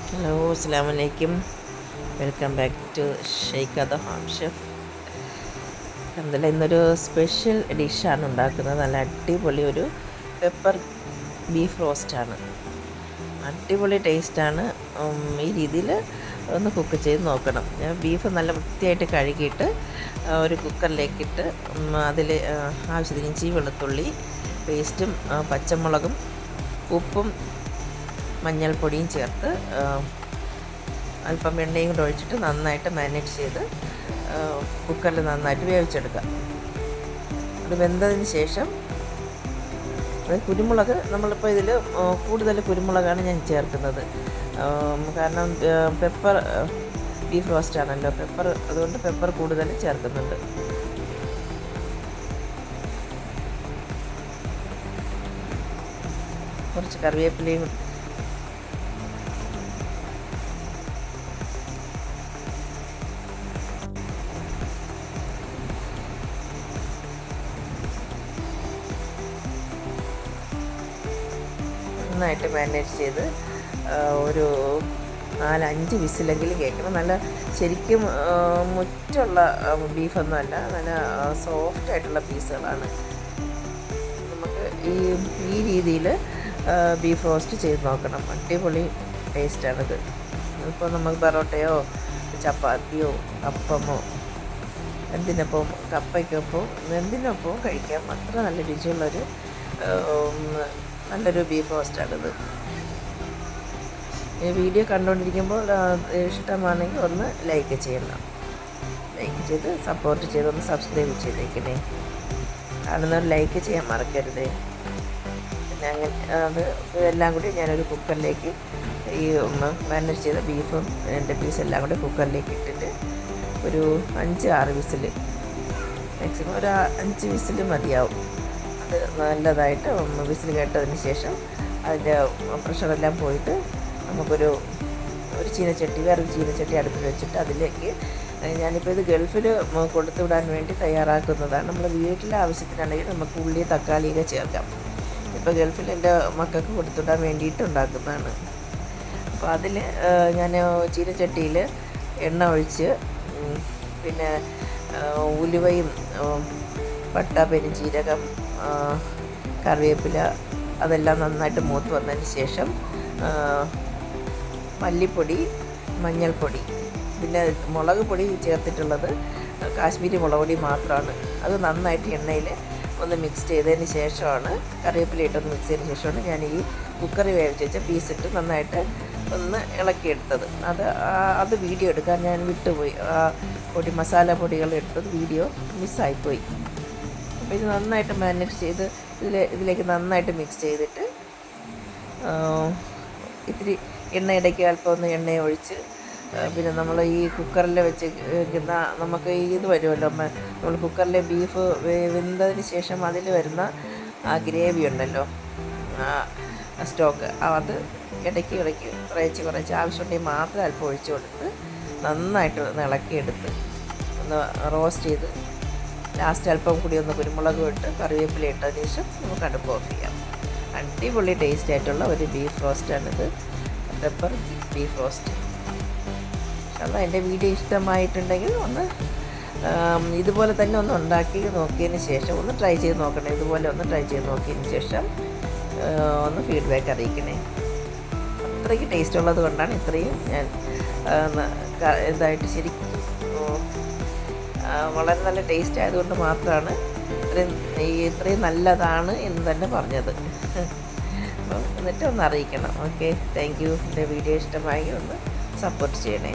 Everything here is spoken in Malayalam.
ഹലോ, അസ്സലാമു അലൈക്കും. Welcome back to Shaikha the home chef. എന്തായാലും ഇന്നൊരു സ്പെഷ്യൽ ഡിഷാണ് ഉണ്ടാക്കുന്നത്. നല്ല അടിപൊളി ഒരു പെപ്പർ ബീഫ് റോസ്റ്റാണ്. അടിപൊളി ടേസ്റ്റാണ്. ഈ രീതിയിൽ ഒന്ന് കുക്ക് ചെയ്ത് നോക്കണം. ഞാൻ ബീഫ് നല്ല വൃത്തിയായിട്ട് കഴുകിയിട്ട് ഒരു കുക്കറിലേക്കിട്ട് അതിൽ ആവശ്യത്തിന് ഇഞ്ചി വെളുത്തുള്ളി പേസ്റ്റും പച്ചമുളകും ഉപ്പും മഞ്ഞൾപ്പൊടിയും ചേർത്ത് അല്പം എണ്ണയും കൂടെ ഒഴിച്ചിട്ട് നന്നായിട്ട് മാരിനേറ്റ് ചെയ്ത് കുക്കറിൽ നന്നായിട്ട് വേവിച്ചെടുക്കുക. അത് വെന്തതിന് ശേഷം കുരുമുളക് നമ്മളിപ്പോൾ ഇതിൽ കൂടുതൽ കുരുമുളകാണ് ഞാൻ ചേർക്കുന്നത്. കാരണം പെപ്പർ ബീഫ് റോസ്റ്റ് ആണല്ലോ, അതുകൊണ്ട് പെപ്പർ കൂടുതൽ ചേർക്കുന്നുണ്ട്. കുറച്ച് കറിവേപ്പിലയും നന്നായിട്ട് മാരിനേറ്റ് ചെയ്ത് ഒരു 4-5 വിസിലെങ്കിലും കേൾക്കണം. നല്ല ശരിക്കും മുറ്റുള്ള ബീഫൊന്നുമല്ല, നല്ല സോഫ്റ്റായിട്ടുള്ള പീസുകളാണ്. നമുക്ക് ഈ രീതിയിൽ ബീഫ് റോസ്റ്റ് ചെയ്ത് നോക്കണം. അടിപൊളി ടേസ്റ്റാണിത്. ഇപ്പോൾ നമുക്ക് പൊറോട്ടയോ ചപ്പാത്തിയോ അപ്പമോ എന്തിനൊപ്പം കപ്പയ്ക്കൊപ്പം എന്തിനൊപ്പം കഴിക്കാം. അത്ര നല്ല രുചിയുള്ളൊരു നല്ലൊരു ബീഫ് റോസ്റ്റാണിത്. ഈ വീഡിയോ കണ്ടുകൊണ്ടിരിക്കുമ്പോൾ ഇഷ്ടമാണെങ്കിൽ ഒന്ന് ലൈക്ക് ചെയ്യണം. ലൈക്ക് ചെയ്ത് സപ്പോർട്ട് ചെയ്ത് ഒന്ന് സബ്സ്ക്രൈബ് ചെയ്തേക്കണേ. കാണുന്നവർ ലൈക്ക് ചെയ്യാൻ മറക്കരുത്. പിന്നെ അങ്ങനെ അത് എല്ലാം കൂടി ഞാനൊരു കുക്കറിലേക്ക് ഈ മാരിനേറ്റ് ചെയ്ത ബീഫും എൻ്റെ പീസെല്ലാം കൂടി കുക്കറിലേക്ക് ഇട്ടിട്ട് ഒരു 5-6 വിസിൽ, മാക്സിമം ഒരു 5 വിസിൽ മതിയാവും. അത് നല്ലതായിട്ട് വിസിൽ കേട്ടതിന് ശേഷം അതിൻ്റെ പ്രഷറെല്ലാം പോയിട്ട് നമുക്കൊരു ചീനച്ചട്ടി, വേറൊരു ചീനച്ചട്ടി അടുപ്പിൽ വെച്ചിട്ട് അതിലേക്ക് ഞാനിപ്പോൾ ഇത് ഗൾഫിൽ കൊടുത്തു വിടാൻ വേണ്ടി തയ്യാറാക്കുന്നതാണ്. നമ്മൾ വീട്ടിലെ ആവശ്യത്തിനാണെങ്കിൽ നമുക്ക് ഉള്ളി തക്കാളിയൊക്കെ ചേർക്കാം. ഇപ്പോൾ ഗൾഫിൽ എൻ്റെ മക്കൾക്ക് കൊടുത്തുവിടാൻ വേണ്ടിയിട്ട് ഉണ്ടാക്കുന്നതാണ്. അപ്പോൾ അതിൽ ഞാൻ ചീനച്ചട്ടിയിൽ എണ്ണ ഒഴിച്ച് പിന്നെ ഉലുവയും പട്ട, പെരുംജീരകം, കറിവേപ്പില അതെല്ലാം നന്നായിട്ട് മൂത്ത് വന്നതിന് ശേഷം മല്ലിപ്പൊടി, മഞ്ഞൾപ്പൊടി, പിന്നെ മുളക് പൊടി ചേർത്തിട്ടുള്ളത് കാശ്മീരി മുളക് പൊടി മാത്രമാണ്. അത് നന്നായിട്ട് എണ്ണയിൽ ഒന്ന് മിക്സ് ചെയ്തതിന് ശേഷമാണ്, കറിവേപ്പില ഇട്ടൊന്ന് മിക്സ് ചെയ്തതിന് ശേഷമാണ് ഞാൻ ഈ കുക്കറി വേവിച്ച് വെച്ച പീസിട്ട് നന്നായിട്ട് ഒന്ന് ഇളക്കിയെടുത്തത്. അത് വീഡിയോ എടുക്കാൻ ഞാൻ വിട്ടുപോയി. മസാല പൊടികൾ എടുത്തത് വീഡിയോ മിസ്സായിപ്പോയി. അപ്പോൾ ഇത് നന്നായിട്ട് മാരിനേറ്റ് ചെയ്ത് ഇതിലേക്ക് നന്നായിട്ട് മിക്സ് ചെയ്തിട്ട് ഇത്തിരി എണ്ണയിടയ്ക്ക് അല്പം ഒന്ന് എണ്ണ ഒഴിച്ച് പിന്നെ നമ്മൾ ഈ കുക്കറിൽ വെച്ച് വെക്കുന്ന നമുക്ക് ഇത് വരുമല്ലോ, നമ്മൾ കുക്കറിലെ ബീഫ് വെന്തതിന് ശേഷം അതിൽ വരുന്ന ആ ഗ്രേവി ഉണ്ടല്ലോ, സ്റ്റോക്ക്, അത് ഇടയ്ക്ക് കുറച്ച് ആവശ്യമുണ്ടെങ്കിൽ മാത്രം അല്പം ഒഴിച്ച് കൊടുത്ത് നന്നായിട്ട് ഒന്ന് ഇളക്കിയെടുത്ത് ഒന്ന് റോസ്റ്റ് ചെയ്ത് ലാസ്റ്റ് അല്പം കൂടി ഒന്ന് കുരുമുളക് ഇട്ട് കറിവേപ്പില ഇട്ടതിന് ശേഷം നമുക്ക് അടുപ്പ് ഓഫ് ചെയ്യാം. അടിപൊളി ടേസ്റ്റ് ആയിട്ടുള്ള ഒരു ബീഫ് റോസ്റ്റാണിത്, പെപ്പർ ബീഫ് റോസ്റ്റ്. അപ്പോൾ എൻ്റെ വീഡിയോ ഇഷ്ടമായിട്ടുണ്ടെങ്കിൽ ഒന്ന് ഇതുപോലെ തന്നെ ഒന്ന് ഉണ്ടാക്കി നോക്കിയതിന് ശേഷം ഒന്ന് ട്രൈ ചെയ്ത് നോക്കണേ. ഇതുപോലെ ഒന്ന് ട്രൈ ചെയ്ത് നോക്കിയതിന് ശേഷം ഒന്ന് ഫീഡ്ബാക്ക് അറിയിക്കണേ. അത്രയ്ക്ക് ടേസ്റ്റ് ഉള്ളത് കൊണ്ടാണ് ഇത്രയും ഞാൻ ഇതായിട്ട് ശരിക്കും വളരെ നല്ല ടേസ്റ്റ് ആയതുകൊണ്ട് മാത്രമാണ് ഇത്രയും നല്ലതാണ് എന്ന് തന്നെ പറഞ്ഞത്. അപ്പം എന്നിട്ട് ഒന്ന് അറിയിക്കണം. Okay, thank you. എൻ്റെ വീഡിയോ ഇഷ്ടമായി ഒന്ന് സപ്പോർട്ട് ചെയ്യണേ.